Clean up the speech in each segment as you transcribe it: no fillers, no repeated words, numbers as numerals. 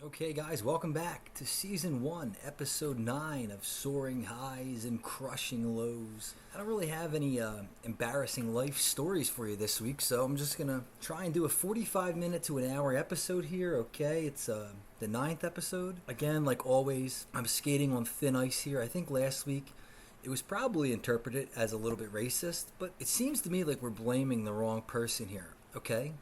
Okay, guys, welcome back to Season 1, Episode 9 of Soaring Highs and Crushing Lows. I don't really have any embarrassing life stories for you this week, so I'm just going to try and do a 45-minute to an hour episode here, okay? It's the 9th episode. Again, like always, I'm skating on thin ice here. I think last week it was probably interpreted as a little bit racist, but it seems to me like we're blaming the wrong person here, okay?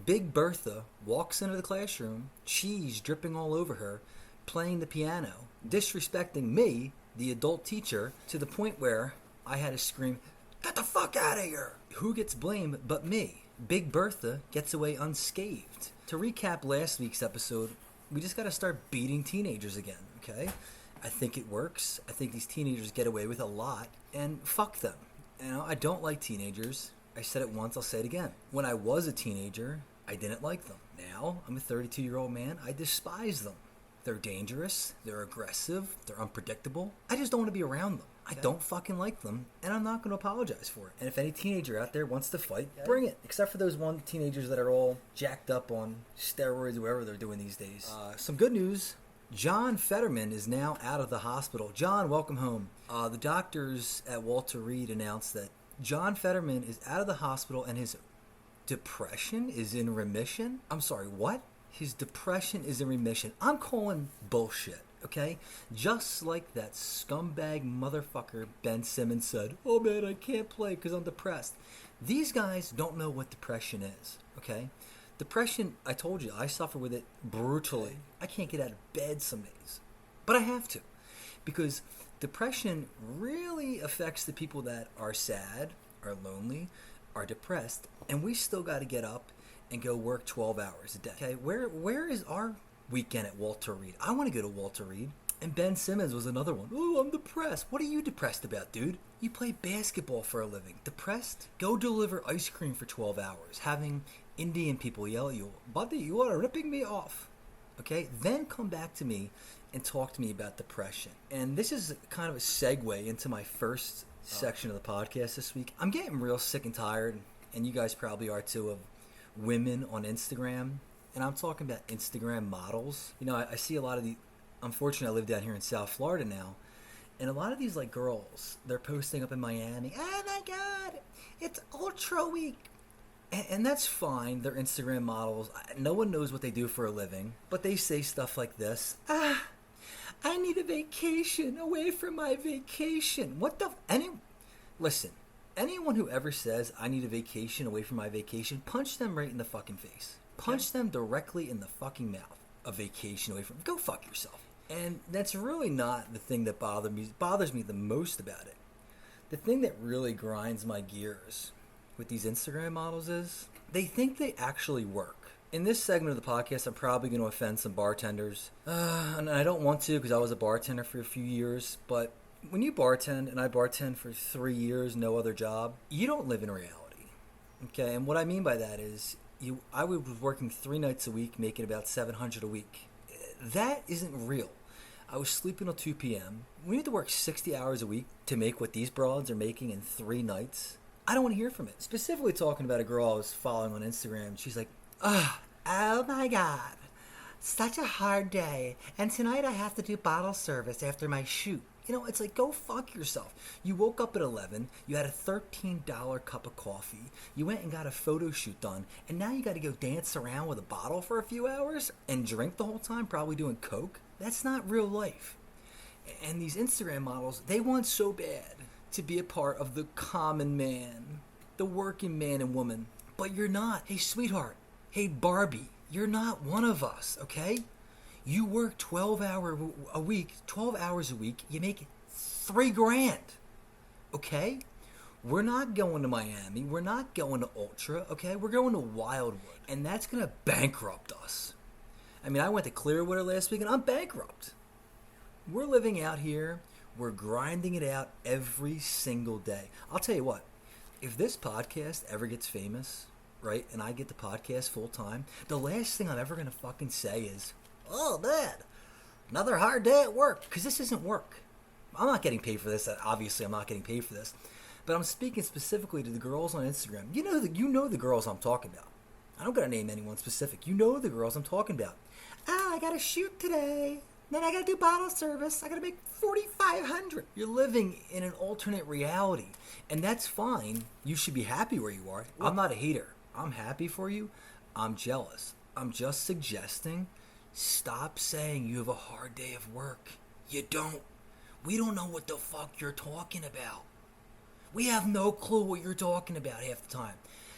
Big Bertha walks into the classroom, cheese dripping all over her, playing the piano, disrespecting me, the adult teacher, to the point where I had to scream, "Get the fuck out of here!" Who gets blamed but me? Big Bertha gets away unscathed. To recap last week's episode, we just gotta start beating teenagers again, okay? I think it works. I think these teenagers get away with a lot, and fuck them. You know, I don't like teenagers. I said it once, I'll say it again. When I was a teenager, I didn't like them. Now, I'm a 32-year-old man, I despise them. They're dangerous, they're aggressive, they're unpredictable. I just don't want to be around them. I don't fucking like them, and I'm not going to apologize for it. And if any teenager out there wants to fight, bring it. Except for those one teenagers that are all jacked up on steroids, whatever they're doing these days. Some good news. John Fetterman is now out of the hospital. John, welcome home. The doctors at Walter Reed announced that John Fetterman is out of the hospital and his depression is in remission? I'm sorry, what? His depression is in remission. I'm calling bullshit, okay? Just like that scumbag motherfucker Ben Simmons said, "Oh man, I can't play because I'm depressed." These guys don't know what depression is, okay? Depression, I told you, I suffer with it brutally. I can't get out of bed some days, but I have to, because depression really affects the people that are sad, are lonely, are depressed, and we still got to get up and go work 12 hours a day. Okay, where is our weekend at Walter Reed? I want to go to Walter Reed. And Ben Simmons was another one. "Oh, I'm depressed." What are you depressed about, dude? You play basketball for a living. Depressed? Go deliver ice cream for 12 hours, having Indian people yell at you, "Buddy, you are ripping me off." Okay, then come back to me and talk to me about depression. And this is kind of a segue into my first section of the podcast this week. I'm getting real sick and tired, and you guys probably are too, of women on Instagram. And I'm talking about Instagram models. You know, I see a lot of the, unfortunately I live down here in South Florida now, and a lot of these like girls, they're posting up in Miami, "Oh my god, it's Ultra Week." And that's fine, they're Instagram models. No one knows what they do for a living, but they say stuff like this: "I need a vacation away from my vacation." What the... Listen, anyone who ever says, "I need a vacation away from my vacation," punch them right in the fucking face. Punch them directly in the fucking mouth. A vacation away from... Go fuck yourself. And that's really not the thing that bothers me the most about it. The thing that really grinds my gears with these Instagram models is they think they actually work. In this segment of the podcast, I'm probably going to offend some bartenders. And I don't want to, because I was a bartender for a few years. But when you bartend, and I bartend for 3 years, no other job, you don't live in reality. Okay, and what I mean by that is I was working 3 nights a week, making about $700 a week. That isn't real. I was sleeping till 2 p.m. We need to work 60 hours a week to make what these broads are making in 3 nights. I don't want to hear from it. Specifically talking about a girl I was following on Instagram. She's like, "Oh my god, such a hard day. And tonight I have to do bottle service after my shoot." You know, it's like, go fuck yourself. You woke up at 11, you had a $13 cup of coffee, you went and got a photo shoot done, and now you got to go dance around with a bottle for a few hours and drink the whole time, probably doing coke. That's not real life. And these Instagram models, they want so bad to be a part of the common man, the working man and woman, but you're not. Hey, sweetheart. Hey, Barbie. You're not one of us, okay? You work 12 hours a week, you make $3,000, okay? We're not going to Miami. We're not going to Ultra, okay? We're going to Wildwood, and that's going to bankrupt us. I mean, I went to Clearwater last week, and I'm bankrupt. We're living out here. We're grinding it out every single day. I'll tell you what, if this podcast ever gets famous, right, and I get the podcast full time, the last thing I'm ever going to fucking say is, "Oh, Dad, another hard day at work," because this isn't work. I'm not getting paid for this. Obviously, I'm not getting paid for this. But I'm speaking specifically to the girls on Instagram. You know the girls I'm talking about. I don't got to name anyone specific. You know the girls I'm talking about. I gotta shoot today. Then I gotta do bottle service. I gotta make $4,500. You're living in an alternate reality, and that's fine. You should be happy where you are. I'm not a hater. I'm happy for you. I'm jealous. I'm just suggesting stop saying you have a hard day of work. You don't. We don't know what the fuck you're talking about. We have no clue what you're talking about half the time.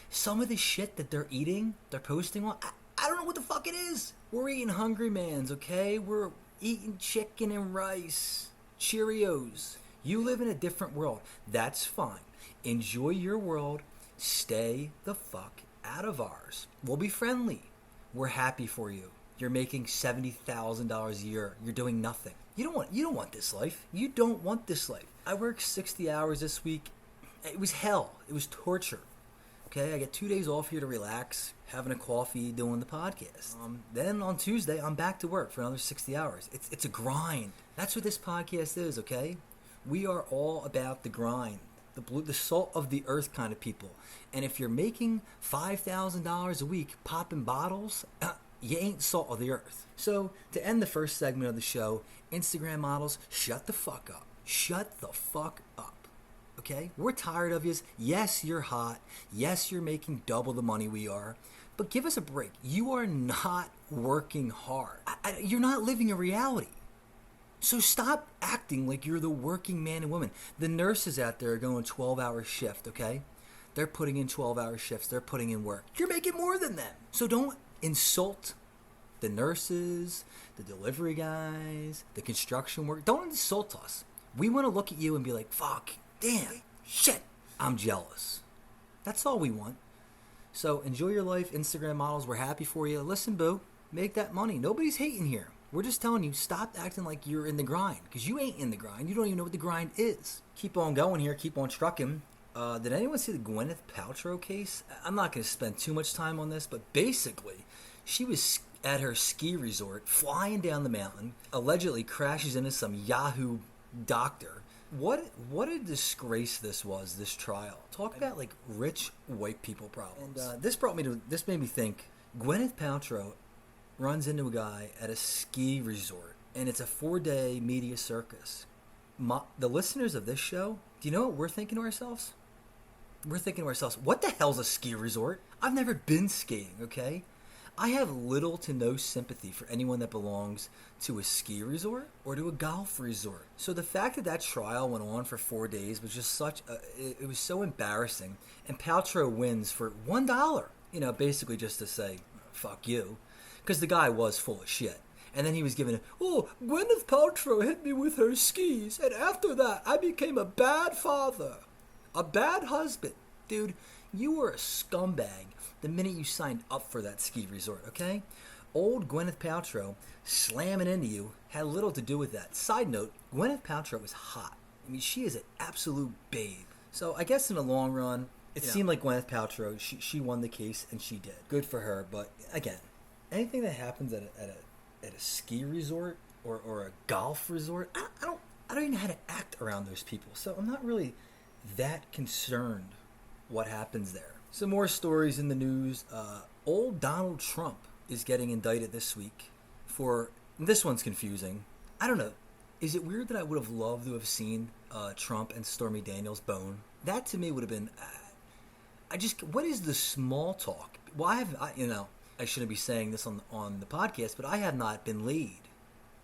Some of the shit that they're eating, they're posting on, I don't know what the fuck it is. We're eating Hungry Man's, okay? We're eating chicken and rice, Cheerios. You live in a different world. That's fine. Enjoy your world. Stay the fuck out of ours. We'll be friendly. We're happy for you. You're making $70,000 a year. You're doing nothing. You don't want this life. You don't want this life. I worked 60 hours this week. It was hell. It was torture. Okay, I get 2 days off here to relax, having a coffee, doing the podcast. Then on Tuesday, I'm back to work for another 60 hours. It's a grind. That's what this podcast is, okay? We are all about the grind, the salt of the earth kind of people. And if you're making $5,000 a week popping bottles, you ain't salt of the earth. So to end the first segment of the show, Instagram models, shut the fuck up. Shut the fuck up. Okay? We're tired of yous. Yes, you're hot. Yes, you're making double the money we are. But give us a break. You are not working hard. You're not living a reality. So stop acting like you're the working man and woman. The nurses out there are going 12-hour shift, okay? They're putting in 12-hour shifts. They're putting in work. You're making more than them. So don't insult the nurses, the delivery guys, the construction work. Don't insult us. We want to look at you and be like, fuck. Damn, shit, I'm jealous. That's all we want. So enjoy your life, Instagram models. We're happy for you. Listen, boo, make that money. Nobody's hating here. We're just telling you, stop acting like you're in the grind, because you ain't in the grind. You don't even know what the grind is. Keep on going here. Keep on trucking. Did anyone see the Gwyneth Paltrow case? I'm not going to spend too much time on this, but basically, she was at her ski resort, flying down the mountain, allegedly crashes into some Yahoo doctor. What a disgrace this was, this trial. Talk about like rich white people problems. And this made me think. Gwyneth Paltrow runs into a guy at a ski resort, and it's a 4-day media circus. The listeners of this show, do you know what we're thinking to ourselves? We're thinking to ourselves, what the hell's a ski resort? I've never been skiing, okay? I have little to no sympathy for anyone that belongs to a ski resort or to a golf resort. So the fact that that trial went on for 4 days was just it was so embarrassing. And Paltrow wins for $1, basically just to say, fuck you. Because the guy was full of shit. And then he was given, Gwyneth Paltrow hit me with her skis, and after that I became a bad father, a bad husband. Dude, you were a scumbag the minute you signed up for that ski resort, okay? Old Gwyneth Paltrow slamming into you had little to do with that. Side note, Gwyneth Paltrow is hot. I mean, she is an absolute babe. So I guess in the long run, it seemed like Gwyneth Paltrow, she won the case, and she did. Good for her, but again, anything that happens at a ski resort or a golf resort, I don't even know how to act around those people. So I'm not really that concerned what happens there. Some more stories in the news. Old Donald Trump is getting indicted this week for, this one's confusing. I don't know. Is it weird that I would have loved to have seen Trump and Stormy Daniels bone? That to me would have been, what is the small talk? Well, I shouldn't be saying this on the podcast, but I have not been laid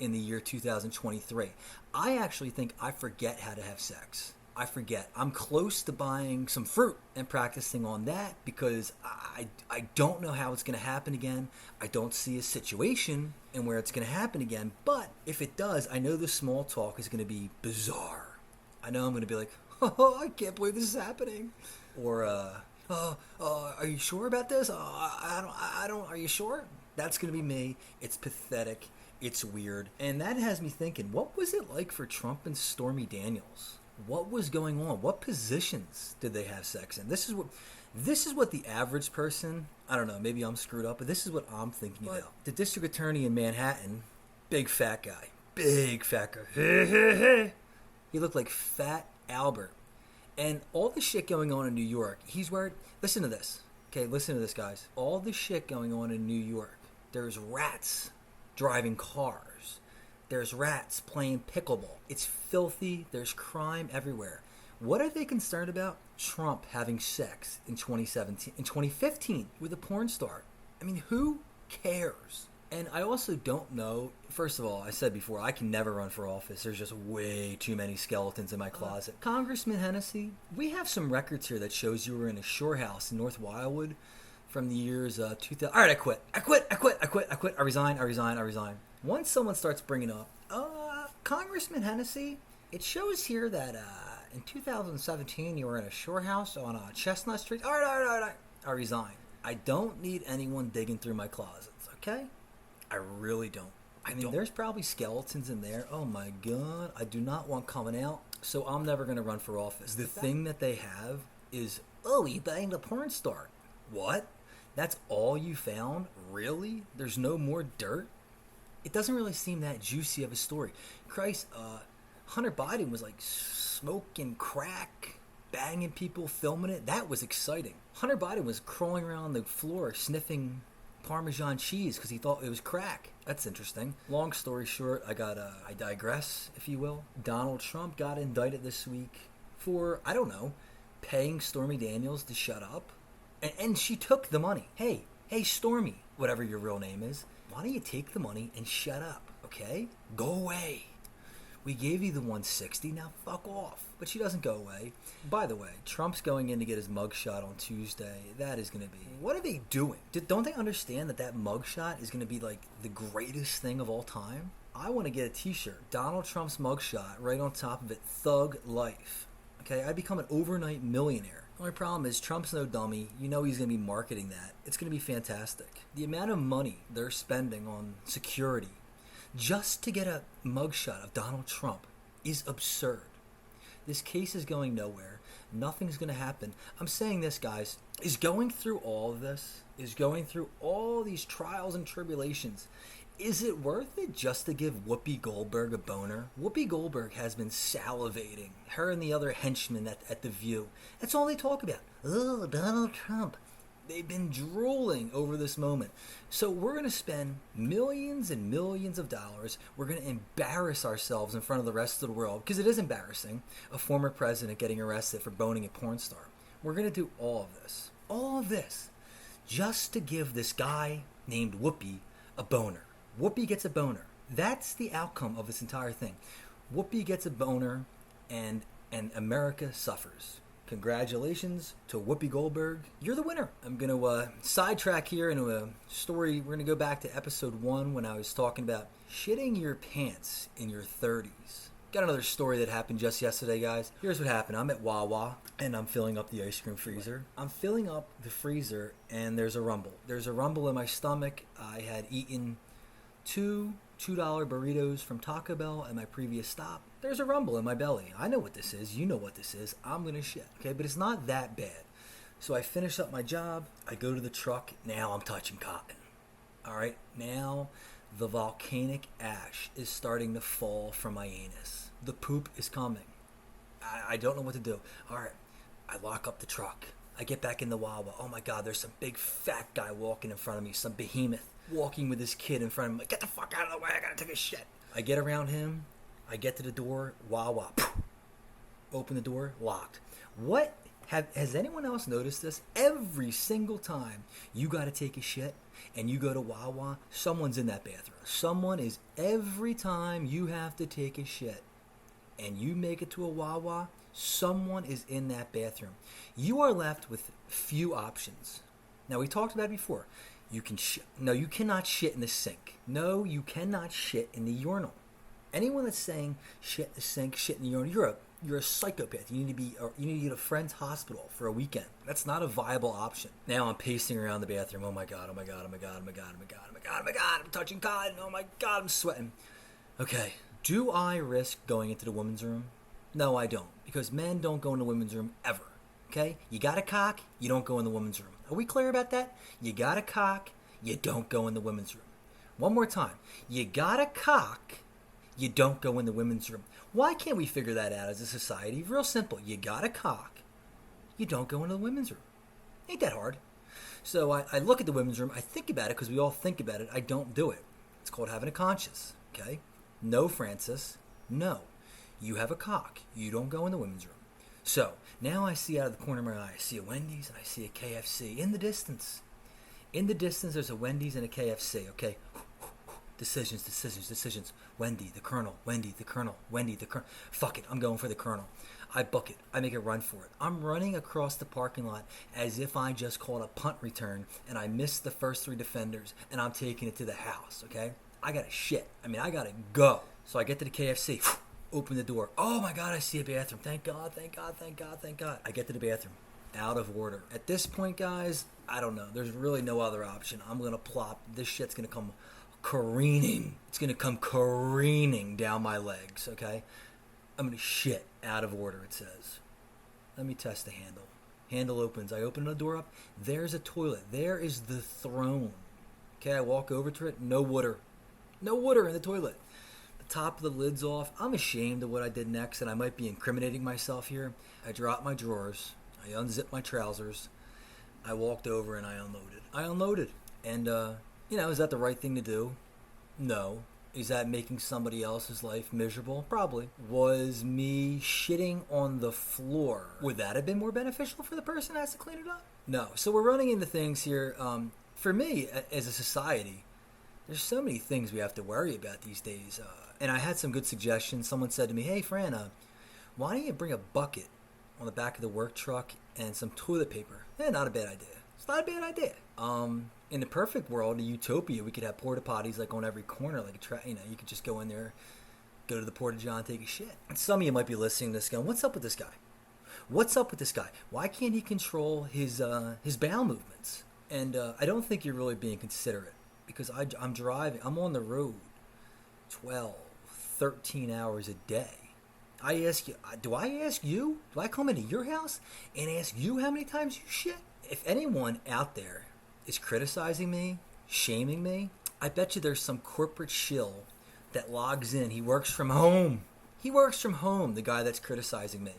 in the year 2023. I actually think I forget how to have sex. I forget. I'm close to buying some fruit and practicing on that because I don't know how it's going to happen again. I don't see a situation and where it's going to happen again. But if it does, I know the small talk is going to be bizarre. I know I'm going to be like, oh, I can't believe this is happening. Or, are you sure about this? Are you sure? That's going to be me. It's pathetic. It's weird. And that has me thinking, what was it like for Trump and Stormy Daniels? What was going on? What positions did they have sex in? This is what the average person, I don't know, maybe I'm screwed up, but this is what I'm thinking about. The district attorney in Manhattan, big fat guy. He looked like Fat Albert. And all the shit going on in New York, he's wearing, listen to this. Okay, listen to this, guys. All the shit going on in New York, there's rats driving cars. There's rats playing pickleball. It's filthy. There's crime everywhere. What are they concerned about? Trump having sex in 2015 with a porn star. I mean, who cares? And I also don't know, first of all, I said before, I can never run for office. There's just way too many skeletons in my closet. Congressman Hennessy, we have some records here that shows you were in a shore house in North Wildwood from the years 2000. All right, I resign. Once someone starts bringing up, Congressman Hennessy, it shows here that in 2017 you were in a shore house on Chestnut Street. All right, I resign. I don't need anyone digging through my closets, okay? I really don't. I mean, there's probably skeletons in there. Oh my God, I do not want coming out. So I'm never going to run for office. The thing that they have is, he banged a porn star. What? That's all you found? Really? There's no more dirt? It doesn't really seem that juicy of a story. Christ, Hunter Biden was like smoking crack, banging people, filming it. That was exciting. Hunter Biden was crawling around the floor sniffing Parmesan cheese because he thought it was crack. That's interesting. Long story short, I digress, if you will. Donald Trump got indicted this week for, I don't know, paying Stormy Daniels to shut up. And she took the money. Hey, Stormy, whatever your real name is, why don't you take the money and shut up, okay? Go away. We gave you the 160, now fuck off. But she doesn't go away. By the way, Trump's going in to get his mugshot on Tuesday. That is going to be... What are they doing? Don't they understand that mugshot is going to be like the greatest thing of all time? I want to get a t-shirt. Donald Trump's mugshot, right on top of it, Thug Life. Okay, I become an overnight millionaire. The only problem is Trump's no dummy. You know he's going to be marketing that. It's going to be fantastic. The amount of money they're spending on security just to get a mugshot of Donald Trump is absurd. This case is going nowhere. Nothing's going to happen. I'm saying this, guys, is going through all of this, is going through all these trials and tribulations, is it worth it just to give Whoopi Goldberg a boner? Whoopi Goldberg has been salivating. Her and the other henchmen at The View. That's all they talk about. Oh, Donald Trump. They've been drooling over this moment. So we're going to spend millions and millions of dollars. We're going to embarrass ourselves in front of the rest of the world, because it is embarrassing, a former president getting arrested for boning a porn star. We're going to do all of this, just to give this guy named Whoopi a boner. Whoopi gets a boner. That's the outcome of this entire thing. Whoopi gets a boner, and America suffers. Congratulations to Whoopi Goldberg. You're the winner. I'm going to sidetrack here into a story. We're going to go back to episode 1 when I was talking about shitting your pants in your 30s. Got another story that happened just yesterday, guys. Here's what happened. I'm at Wawa, and I'm filling up the ice cream freezer. I'm filling up the freezer, and there's a rumble. There's a rumble in my stomach. I had eaten $2 burritos from Taco Bell at my previous stop. There's a rumble in my belly. I know what this is. You know what this is. I'm going to shit. Okay, but it's not that bad. So I finish up my job. I go to the truck. Now I'm touching cotton. All right, now the volcanic ash is starting to fall from my anus. The poop is coming. I don't know what to do. All right, I lock up the truck. I get back in the Wawa. Oh my God, there's some big fat guy walking in front of me. Some behemoth walking with his kid in front of me. Like, get the fuck out of the way. I gotta take a shit. I get around him. I get to the door. Wawa. Open the door. Locked. Has anyone else noticed this? Every single time you gotta take a shit and you go to Wawa, someone's in that bathroom. Every time you have to take a shit and you make it to a Wawa, someone is in that bathroom. You are left with few options. Now, we talked about it before. You cannot shit in the sink. No, you cannot shit in the urinal. Anyone that's saying shit in the sink, shit in the urinal, you're a psychopath. You need to get a friend's hospital for a weekend. That's not a viable option. Now I'm pacing around the bathroom. Oh my God, I'm touching cotton. Oh my God, I'm sweating. Okay, do I risk going into the women's room? No, I don't, because men don't go in the women's room ever. Okay? You got a cock, you don't go in the women's room. Are we clear about that? You got a cock, you don't go in the women's room. One more time. You got a cock, you don't go in the women's room. Why can't we figure that out as a society? Real simple. You got a cock, you don't go into the women's room. Ain't that hard. So I look at the women's room, I think about it because we all think about it. I don't do it. It's called having a conscience, okay? No, Francis, no. You have a cock. You don't go in the women's room. So, now I see out of the corner of my eye, I see a Wendy's and I see a KFC in the distance. In the distance, there's a Wendy's and a KFC, okay? Decisions, decisions, decisions. Wendy, the Colonel. Wendy, the Colonel. Wendy, the Colonel. Fuck it, I'm going for the Colonel. I book it. I make a run for it. I'm running across the parking lot as if I just called a punt return and I missed the first 3 defenders and I'm taking it to the house, okay? I gotta shit. I gotta go. So I get to the KFC, open the door. Oh my God, I see a bathroom. Thank God, thank God, thank God, thank God. I get to the bathroom. Out of order. At this point, guys, I don't know. There's really no other option. I'm gonna plop. This shit's gonna come careening. It's gonna come careening down my legs, okay? I'm gonna shit out of order, it says. Let me test the handle. Handle opens. I open the door up. There's a toilet. There is the throne. Okay, I walk over to it. No water. No water in the toilet. The top of the lid's off. I'm ashamed of what I did next, and I might be incriminating myself here. I dropped my drawers. I unzipped my trousers. I walked over and I unloaded. And, is that the right thing to do? No. Is that making somebody else's life miserable? Probably. Was me shitting on the floor, would that have been more beneficial for the person that has to clean it up? No. So we're running into things here. For me, as a society, there's so many things we have to worry about these days. And I had some good suggestions. Someone said to me, hey, Fran, why don't you bring a bucket on the back of the work truck and some toilet paper? Not a bad idea. It's not a bad idea. In the perfect world, a utopia, we could have porta potties like on every corner, like you could just go in there, go to the porta john, take a shit. And some of you might be listening to this going, what's up with this guy? What's up with this guy? Why can't he control his bowel movements? And I don't think you're really being considerate, because I'm driving. I'm on the road 12, 13 hours a day. I ask you, do I come into your house and ask you how many times you shit? If anyone out there is criticizing me, shaming me, I bet you there's some corporate shill that logs in. He works from home. The guy that's criticizing me.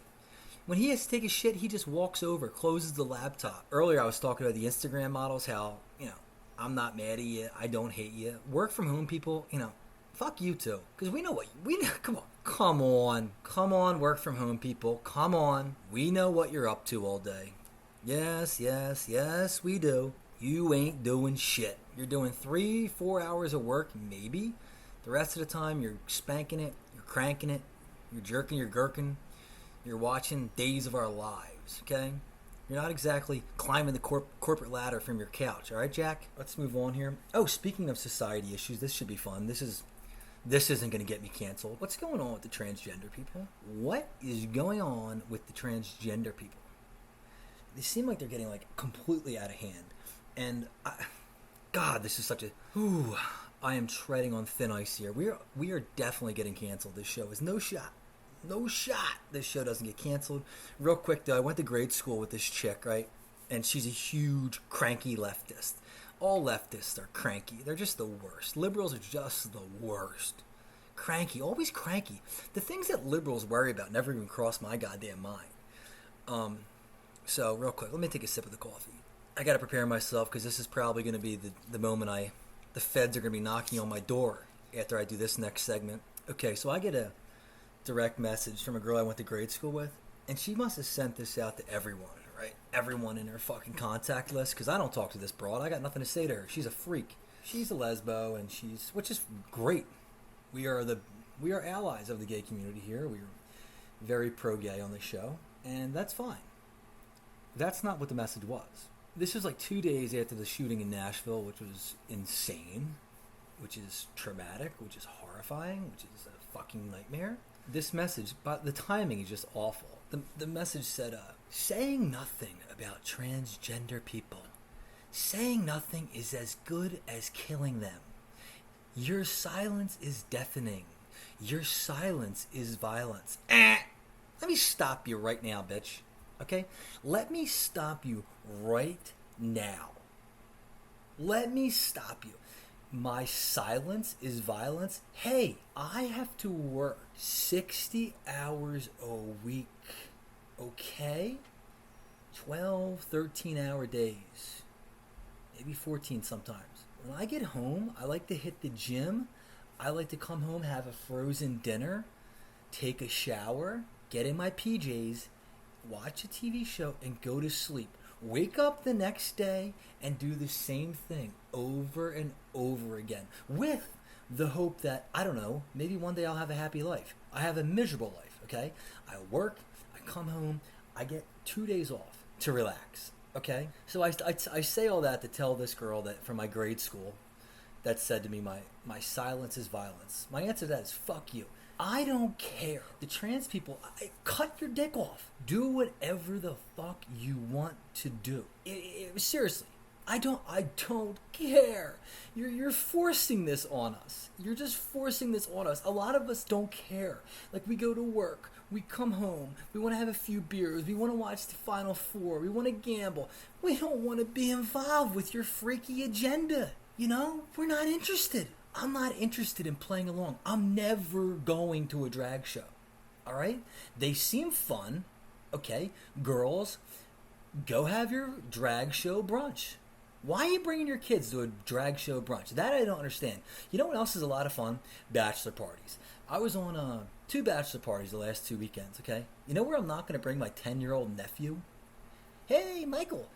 When he has to take a shit, he just walks over, closes the laptop. Earlier I was talking about the Instagram models, how, I'm not mad at you, I don't hate you. Work from home people, fuck you too. Because we know, come on, work from home people, come on. We know what you're up to all day. Yes, we do. You ain't doing shit. You're doing 3-4 hours of work, maybe. The rest of the time, you're spanking it, you're cranking it, you're jerking, you're gherkin, you're watching Days of Our Lives, okay? You're not exactly climbing the corporate ladder from your couch, all right, Jack? Let's move on here. Oh, speaking of society issues, this should be fun. This isn't going to get me canceled. What's going on with the transgender people? What is going on with the transgender people? They seem like they're getting, completely out of hand. And, God, this is such a... I am treading on thin ice here. We are definitely getting canceled. This show is no shot. This show doesn't get canceled. Real quick, though, I went to grade school with this chick, right? And she's a huge, cranky leftist. All leftists are cranky. They're just the worst. Liberals are just the worst. Cranky. Always cranky. The things that liberals worry about never even cross my goddamn mind. So, real quick, let me take a sip of the coffee. I got to prepare myself because this is probably going to be the moment the feds are going to be knocking on my door after I do this next segment. Okay, so I get a direct message from a girl I went to grade school with, and she must have sent this out to everyone, right? Everyone in her fucking contact list, because I don't talk to this broad. I got nothing to say to her. She's a freak. She's a lesbo, and which is great. We are allies of the gay community here. We're very pro-gay on the show, and that's fine. That's not what the message was. This was 2 days after the shooting in Nashville, which was insane, which is traumatic, which is horrifying, which is a fucking nightmare. This message, but the timing is just awful. The message said, saying nothing about transgender people. Saying nothing is as good as killing them. Your silence is deafening. Your silence is violence. Let me stop you right now, bitch. Okay? Let me stop you right now. Let me stop you. My silence is violence. Hey, I have to work 60 hours a week. Okay? 12, 13-hour days. Maybe 14 sometimes. when I get home, I like to hit the gym. I like to come home, have a frozen dinner, take a shower, get in my PJs, watch a TV show, and go to sleep. Wake up the next day and do the same thing over and over again with the hope that, I don't know, maybe one day I'll have a happy life. I have a miserable life, okay? I work, I come home, I get 2 days off to relax, okay? So I say all that to tell this girl that from my grade school that said to me, my silence is violence. My answer to that is fuck you. I don't care. The trans people, cut your dick off. Do whatever the fuck you want to do. Seriously, I don't care. You're forcing this on us. You're just forcing this on us. A lot of us don't care. Like, we go to work, we come home, we want to have a few beers, we want to watch the Final Four, we want to gamble. We don't want to be involved with your freaky agenda. You know, we're not interested. I'm not interested in playing along. I'm never going to a drag show. All right? They seem fun. Okay? Girls, go have your drag show brunch. Why are you bringing your kids to a drag show brunch? That I don't understand. You know what else is a lot of fun? Bachelor parties. I was on 2 bachelor parties the last 2 weekends, okay? You know where I'm not going to bring my 10-year-old nephew? Hey, Michael,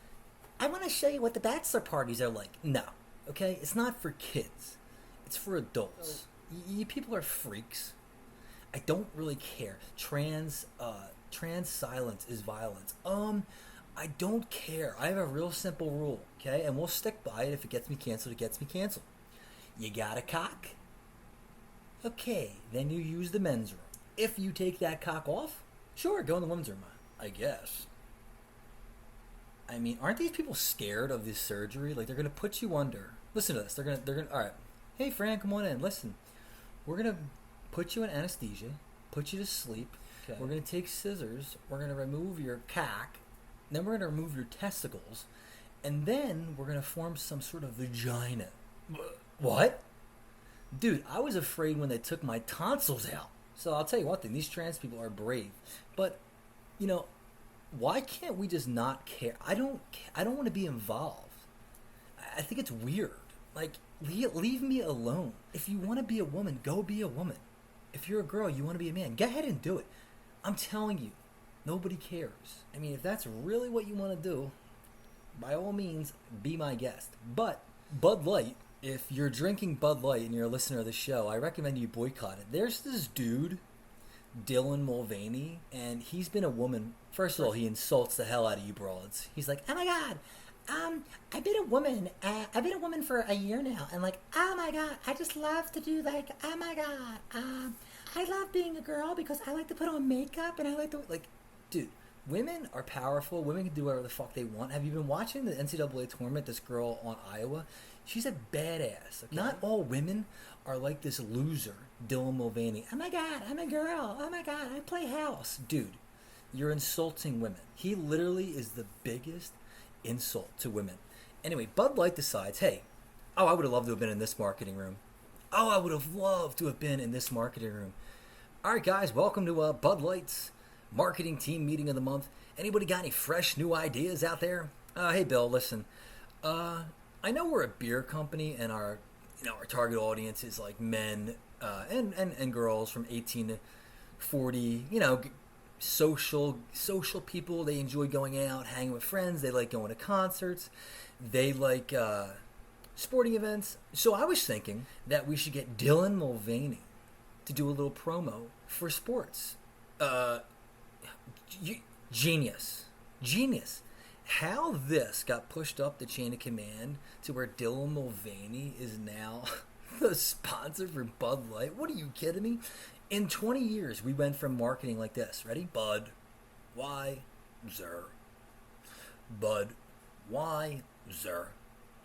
I want to show you what the bachelor parties are like. No, okay? It's not for kids. It's for adults. You people are freaks. I don't really care. Trans silence is violence. I don't care. I have a real simple rule, okay? And we'll stick by it. If it gets me canceled, it gets me canceled. You got a cock? Okay, then you use the men's room. If you take that cock off, sure, go in the women's room, I guess. I mean, aren't these people scared of this surgery? Like, they're gonna put you under. Listen to this. They're gonna. All right. Hey, Fran, come on in. Listen, we're going to put you in anesthesia, put you to sleep. Okay. We're going to take scissors. We're going to remove your cock. Then we're going to remove your testicles. And then we're going to form some sort of vagina. What? Dude, I was afraid when they took my tonsils out. So I'll tell you one thing. These trans people are brave. But, you know, why can't we just not care? I don't want to be involved. I think it's weird. Like, leave me alone. If you want to be a woman, go be a woman. If you're a girl, you want to be a man, go ahead and do it. I'm telling you, nobody cares. I mean, if that's really what you want to do, by all means, be my guest. But Bud Light, if you're drinking Bud Light and you're a listener of the show, I recommend you boycott it. There's this dude, Dylan Mulvaney, and he's been a woman. First of all, he insults the hell out of you broads. He's like, oh my God, I've been a woman for a year now, and like, oh my God, I just love to do like, oh my God, I love being a girl because I like to put on makeup and I like to, like, dude, women are powerful. Women can do whatever the fuck they want. Have you been watching the NCAA tournament? This girl on Iowa, she's a badass. Okay? Not all women are like this loser, Dylan Mulvaney. Oh my God, I'm a girl. Oh my God, I play house. Dude, you're insulting women. He literally is the biggest insult to women. Anyway, Bud Light decides, hey, oh, I would have loved to have been in this marketing room. Oh, I would have loved to have been in this marketing room. All right, guys, welcome to Bud Light's marketing team meeting of the month. Anybody got any fresh new ideas out there? Hey, Bill, listen. I know we're a beer company, and our target audience is like men and girls from 18 to 40. Social people. They enjoy going out, hanging with friends. They like going to concerts. They like sporting events. So I was thinking that we should get Dylan Mulvaney to do a little promo for sports. Genius. How this got pushed up the chain of command to where Dylan Mulvaney is now the sponsor for Bud Light. What are you kidding me? In 20 years, we went from marketing like this. Ready? Bud, Weiser. Bud, Weiser.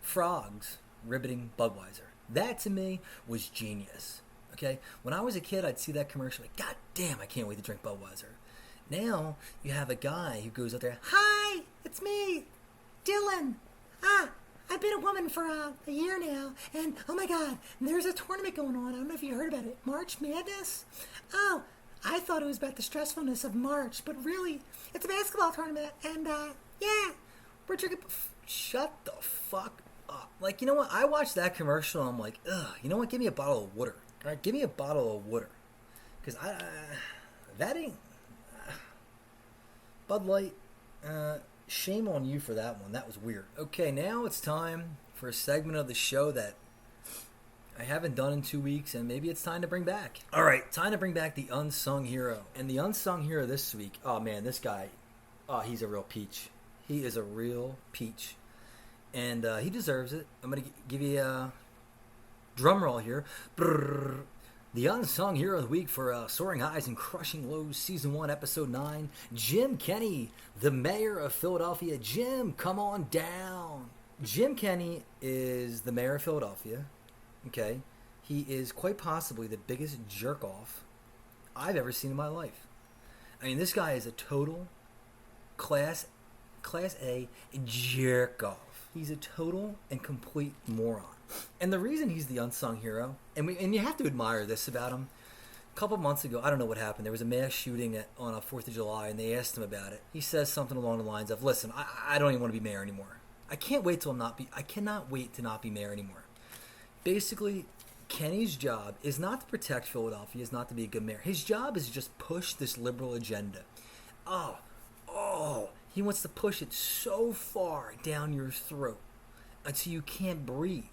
Frogs ribbiting Budweiser. That, to me, was genius. Okay? When I was a kid, I'd see that commercial like, God damn, I can't wait to drink Budweiser. Now, you have a guy who goes out there, hi, it's me, Dylan. I've been a woman for a year now, and oh my God, there's a tournament going on. I don't know if you heard about it. March Madness? Oh, I thought it was about the stressfulness of March, but really, it's a basketball tournament, and yeah, we're drinking. Shut the fuck Like, you know what? I watched that commercial and I'm like, ugh, you know what? Give me a bottle of water. All right, give me a bottle of water. Because that ain't... Bud Light, shame on you for that one. That was weird. Okay, now it's time for a segment of the show that I haven't done in 2 weeks, and maybe it's time to bring back. All right, time to bring back the unsung hero. And the unsung hero this week, oh man, this guy, he's a real peach. He is a real peach. And he deserves it. I'm going to give you a drum roll here. Brrr. The unsung hero of the week for Soaring Highs and Crushing Lows, Season 1, Episode 9, Jim Kenney, the mayor of Philadelphia. Jim, come on down. Jim Kenney is the mayor of Philadelphia. Okay? He is quite possibly the biggest jerk-off I've ever seen in my life. I mean, this guy is a total Class A jerk-off. He's a total and complete moron. And the reason he's the unsung hero, and you have to admire this about him, a couple months ago, I don't know what happened, there was a mass shooting on a 4th of July, and they asked him about it. He says something along the lines of, listen, I don't even want to be mayor anymore. I cannot wait to not be mayor anymore. Basically, Kenny's job is not to protect Philadelphia, is not to be a good mayor. His job is to just push this liberal agenda. He wants to push it so far down your throat until you can't breathe.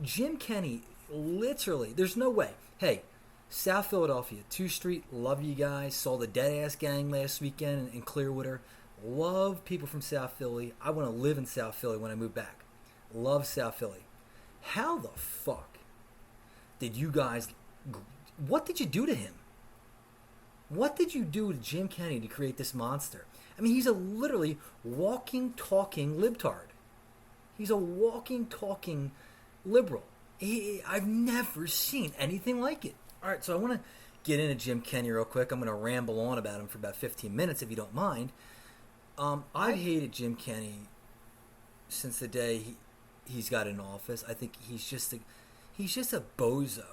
Jim Kenney, literally, there's no way. Hey, South Philadelphia, 2 Street, love you guys. Saw the Dead Ass Gang last weekend in Clearwater. Love people from South Philly. I want to live in South Philly when I move back. Love South Philly. How the fuck did you guys... What did you do to him? What did you do to Jim Kenney to create this monster? I mean, he's a literally walking, talking libtard. He's a walking, talking liberal. I've never seen anything like it. All right, so I want to get into Jim Kenney real quick. I'm going to ramble on about him for about 15 minutes, if you don't mind. I've hated Jim Kenney since the day he's got in office. I think he's just a bozo.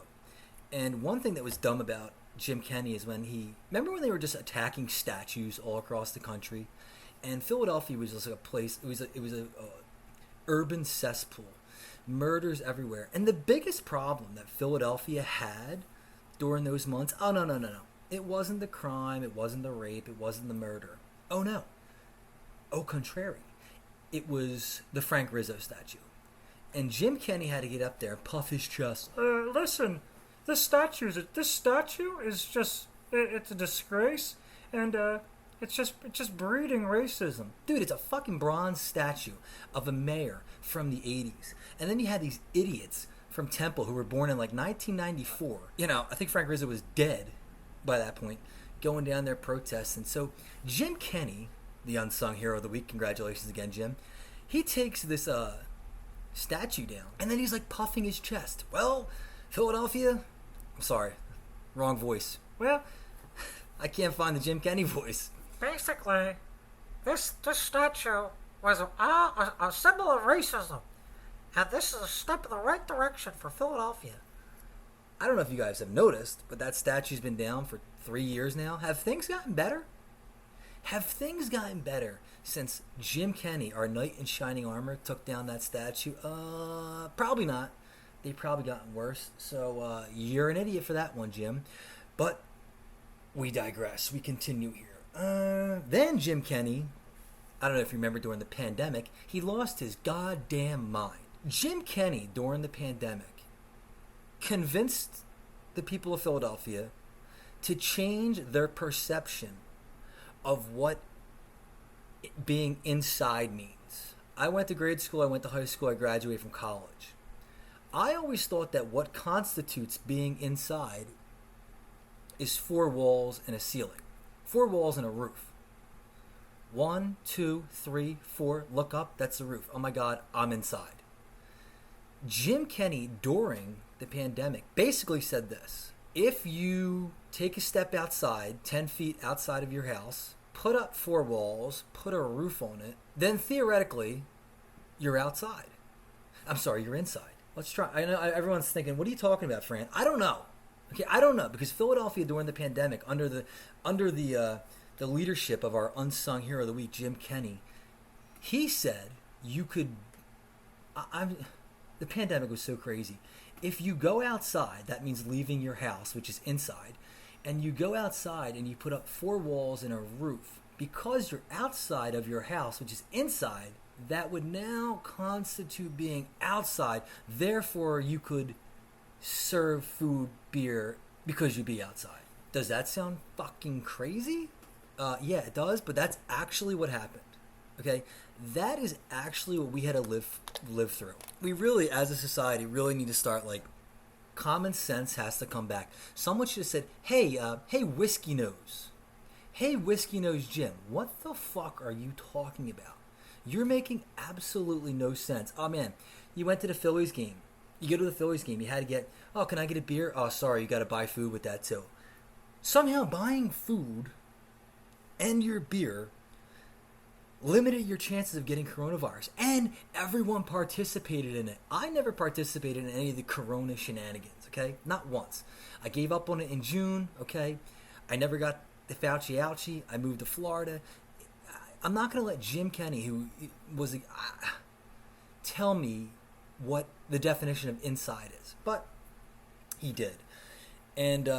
And one thing that was dumb about Jim Kenney is remember when they were just attacking statues all across the country, and Philadelphia was just like a place. It was a urban cesspool, murders everywhere. And the biggest problem that Philadelphia had during those months, no, it wasn't the crime, it wasn't the rape, it wasn't the murder. Oh no, au contrary, it was the Frank Rizzo statue. And Jim Kenney had to get up there and puff his chest. Listen, this statue is just it's a disgrace, and it's just breeding racism. Dude, it's a fucking bronze statue of a mayor from the 80s. And then you had these idiots from Temple who were born in like 1994. You know, I think Frank Rizzo was dead by that point, going down there protesting. So Jim Kenney, the unsung hero of the week, congratulations again, Jim, he takes this statue down, and then he's like puffing his chest. Well, Philadelphia, I'm sorry, wrong voice. Well, I can't find the Jim Kenney voice. Basically, this statue was a symbol of racism, and this is a step in the right direction for Philadelphia. I don't know if you guys have noticed, but that statue's been down for 3 years now. Have things gotten better? Have things gotten better since Jim Kenney, our knight in shining armor, took down that statue? Probably not. They've probably gotten worse. So you're an idiot for that one, Jim. But we digress. We continue here. Then Jim Kenney, I don't know if you remember during the pandemic, he lost his goddamn mind. Jim Kenney, during the pandemic, convinced the people of Philadelphia to change their perception of what being inside means. I went to grade school, I went to high school, I graduated from college. I always thought that what constitutes being inside is 4 walls and a ceiling. 4 walls and a roof. 1, 2, 3, 4, look up, that's the roof. Oh my God, I'm inside. Jim Kenney, during the pandemic, basically said this: if you take a step outside, 10 feet outside of your house, put up 4 walls, put a roof on it, then theoretically, you're outside. I'm sorry, you're inside. Let's try. I know everyone's thinking, what are you talking about, Fran? I don't know. Okay, I don't know, because Philadelphia during the pandemic, under the leadership of our unsung hero of the week, Jim Kenney, he said you could I'm the pandemic was so crazy. If you go outside, that means leaving your house, which is inside, and you go outside and you put up four walls and a roof, because you're outside of your house, which is inside, that would now constitute being outside. Therefore, you could serve food, beer, because you'd be outside. Does that sound fucking crazy? Yeah, it does, but that's actually what happened. Okay? That is actually what we had to live through. We really, as a society, really need to start, like, common sense has to come back. Someone should have said, hey, Whiskey Nose. Hey, Whiskey Nose Jim, what the fuck are you talking about? You're making absolutely no sense. Oh, man, you went to the Phillies game. You go to the Phillies game, you had to get, oh, can I get a beer? Oh, sorry, you got to buy food with that, too. Somehow buying food and your beer limited your chances of getting coronavirus. And everyone participated in it. I never participated in any of the corona shenanigans, okay? Not once. I gave up on it in June, okay? I never got the Fauci ouchie. I moved to Florida. I'm not going to let Jim Kenney, who was tell me what the definition of inside is. But he did. And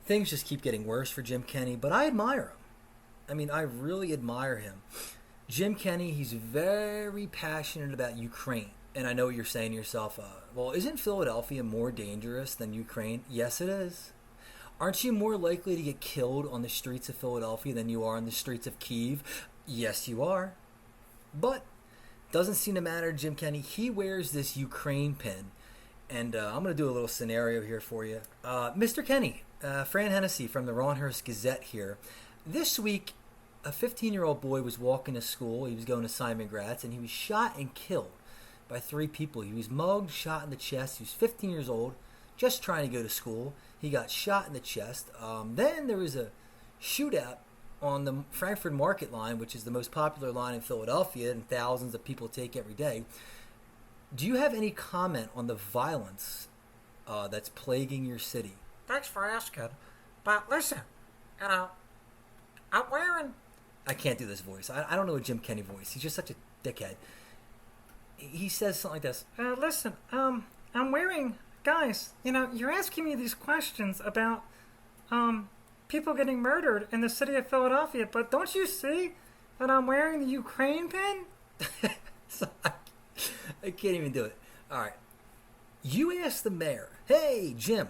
things just keep getting worse for Jim Kenney. But I admire him. I mean, I really admire him. Jim Kenney, he's very passionate about Ukraine. And I know what you're saying to yourself, well, isn't Philadelphia more dangerous than Ukraine? Yes, it is. Aren't you more likely to get killed on the streets of Philadelphia than you are on the streets of Kyiv? Yes, you are. But doesn't seem to matter, Jim Kenney. He wears this Ukraine pin. And I'm going to do a little scenario here for you. Mr. Kenney, Fran Hennessy from the Ronhurst Gazette here. This week, a 15-year-old boy was walking to school. He was going to Simon Gratz, and he was shot and killed by three people. He was mugged, shot in the chest. He was 15 years old, just trying to go to school. He got shot in the chest. Then there was a shootout on the Frankfurt Market line, which is the most popular line in Philadelphia, and thousands of people take every day. Do you have any comment on the violence that's plaguing your city? Thanks for asking. But listen, I'm wearing... I can't do this voice. I don't know a Jim Kenney voice. He's just such a dickhead. He says something like this. Listen, I'm wearing... Guys, you're asking me these questions about people getting murdered in the city of Philadelphia, but don't you see that I'm wearing the Ukraine pin? I can't even do it. All right. You asked the mayor, hey, Jim,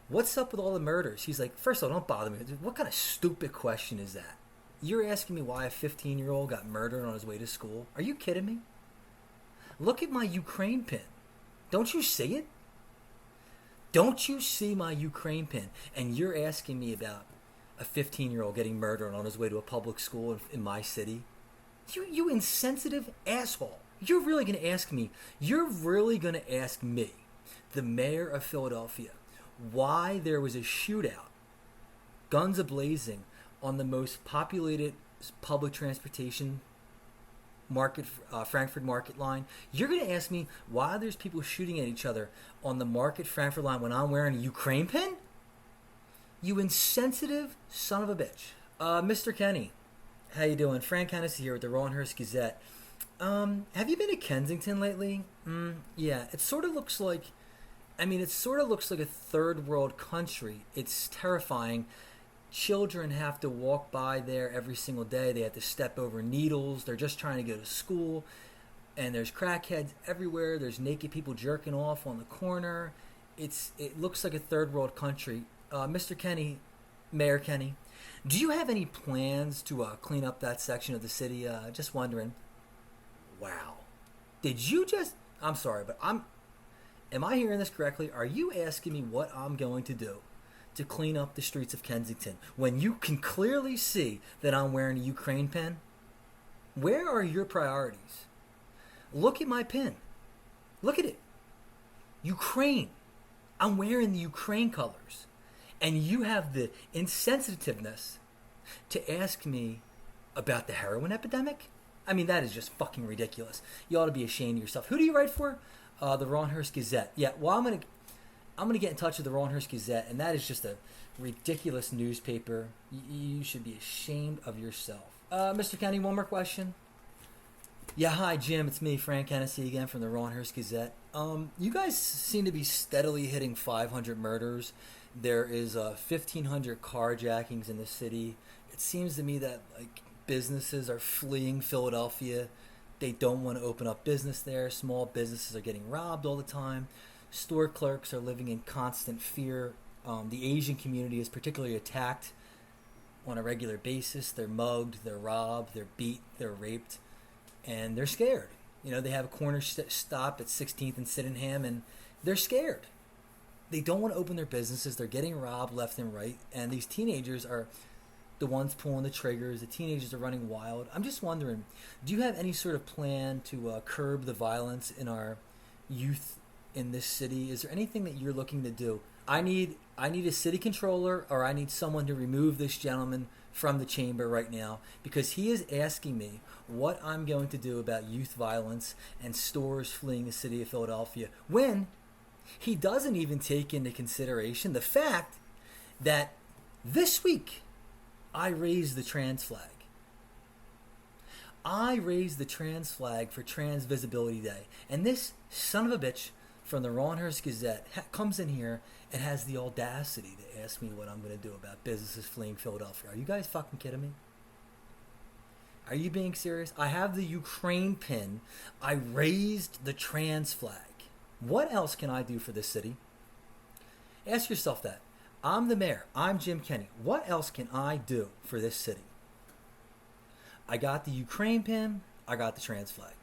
what's up with all the murders? He's like, first of all, don't bother me. What kind of stupid question is that? You're asking me why a 15-year-old got murdered on his way to school? Are you kidding me? Look at my Ukraine pin. Don't you see it? Don't you see my Ukraine pin? And you're asking me about a 15-year-old getting murdered on his way to a public school in my city? You insensitive asshole. You're really going to ask me, the mayor of Philadelphia, why there was a shootout, guns a-blazing, on the most populated public transportation market, Frankfurt Market line. You're going to ask me why there's people shooting at each other on the Market Frankfurt line when I'm wearing a Ukraine pin? You insensitive son of a bitch. Mr. Kenney, how you doing? Frank Hennessy here with the Ronhurst Gazette. Have you been to Kensington lately? Yeah, it sort of looks like a third world country. It's terrifying. Children have to walk by there every single day. They have to step over needles. They're just trying to go to school. And there's crackheads everywhere. There's naked people jerking off on the corner. It looks like a third world country. Mr. Kenney, Mayor Kenney, do you have any plans to clean up that section of the city? Just wondering. Wow. I'm sorry, but am I hearing this correctly? Are you asking me what I'm going to do to clean up the streets of Kensington when you can clearly see that I'm wearing a Ukraine pin? Where are your priorities? Look at my pin. Look at it. Ukraine. I'm wearing the Ukraine colors. And you have the insensitiveness to ask me about the heroin epidemic? I mean, that is just fucking ridiculous. You ought to be ashamed of yourself. Who do you write for? The Ronhurst Gazette. Yeah, well, I'm gonna get in touch with the Ronhurst Gazette, and that is just a ridiculous newspaper. You should be ashamed of yourself. Mr. Kenney, one more question. Yeah, hi Jim, it's me, Frank Hennessy again from the Ronhurst Gazette. You guys seem to be steadily hitting 500 murders. There is 1,500 carjackings in the city. It seems to me that like businesses are fleeing Philadelphia. They don't want to open up business there. Small businesses are getting robbed all the time. Store clerks are living in constant fear. The Asian community is particularly attacked on a regular basis. They're mugged, they're robbed, they're beat, they're raped, and they're scared. You know, they have a corner stop at 16th and Sydenham, and they're scared. They don't want to open their businesses. They're getting robbed left and right, and these teenagers are the ones pulling the triggers. The teenagers are running wild. I'm just wondering, do you have any sort of plan to curb the violence in our youth in this city? Is there anything that you're looking to do? I need a city controller, or I need someone to remove this gentleman from the chamber right now, because he is asking me what I'm going to do about youth violence and stores fleeing the city of Philadelphia, when he doesn't even take into consideration the fact that this week I raised the trans flag. I raised the trans flag for Trans Visibility Day, and this son of a bitch from the Ronhurst Gazette comes in here and has the audacity to ask me what I'm going to do about businesses fleeing Philadelphia. Are you guys fucking kidding me? Are you being serious? I have the Ukraine pin. I raised the trans flag. What else can I do for this city? Ask yourself that. I'm the mayor. I'm Jim Kenney. What else can I do for this city? I got the Ukraine pin. I got the trans flag.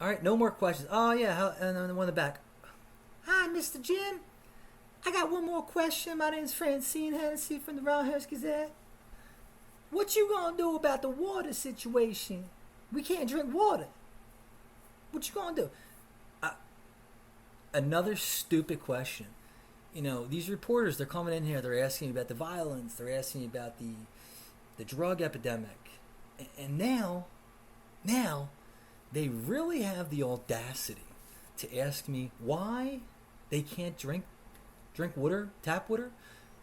All right, no more questions. Oh, yeah, and then the one in the back. Hi, Mr. Jim. I got one more question. My name's Francine Hennessy from the Ronhurst Gazette. What you gonna do about the water situation? We can't drink water. What you gonna do? Another stupid question. You know, these reporters, they're coming in here, they're asking about the violence, they're asking about the drug epidemic. And now, they really have the audacity to ask me why they can't drink water, tap water,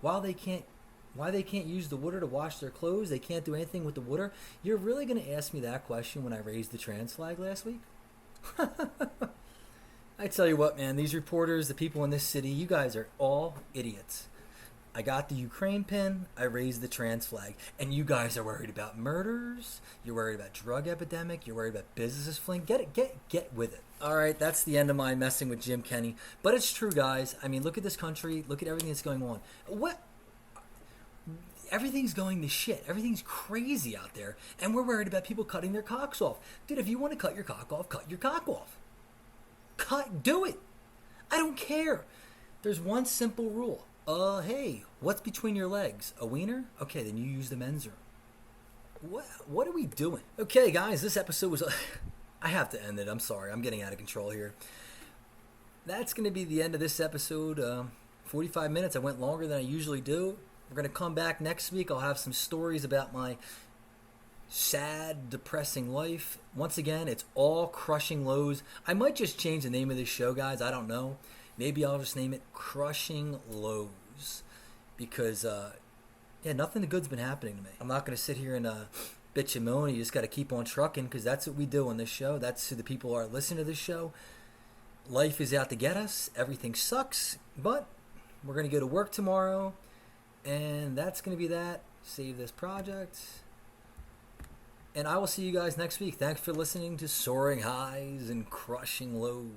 why they can't use the water to wash their clothes, they can't do anything with the water. You're really going to ask me that question when I raised the trans flag last week? I tell you what, man, these reporters, the people in this city, you guys are all idiots. I got the Ukraine pin, I raised the trans flag, and you guys are worried about murders, you're worried about drug epidemic, you're worried about businesses fleeing. Get with it. All right, that's the end of my messing with Jim Kenney. But it's true, guys. I mean, look at this country, look at everything that's going on. Everything's going to shit. Everything's crazy out there, and we're worried about people cutting their cocks off. Dude, if you want to cut your cock off, cut your cock off. Do it. I don't care. There's one simple rule. Hey, what's between your legs? A wiener? Okay, then you use the men's room. What are we doing? Okay, guys, this episode was... I have to end it. I'm sorry. I'm getting out of control here. That's going to be the end of this episode. 45 minutes. I went longer than I usually do. We're going to come back next week. I'll have some stories about my sad, depressing life. Once again, it's all crushing lows. I might just change the name of this show, guys. I don't know. Maybe I'll just name it Crushing Lows. Because, nothing good's been happening to me. I'm not going to sit here and bitch and moan. You just got to keep on trucking, because that's what we do on this show. That's who the people are listening to this show. Life is out to get us. Everything sucks. But we're going to go to work tomorrow. And that's going to be that. Save this project. And I will see you guys next week. Thanks for listening to Soaring Highs and Crushing Lows.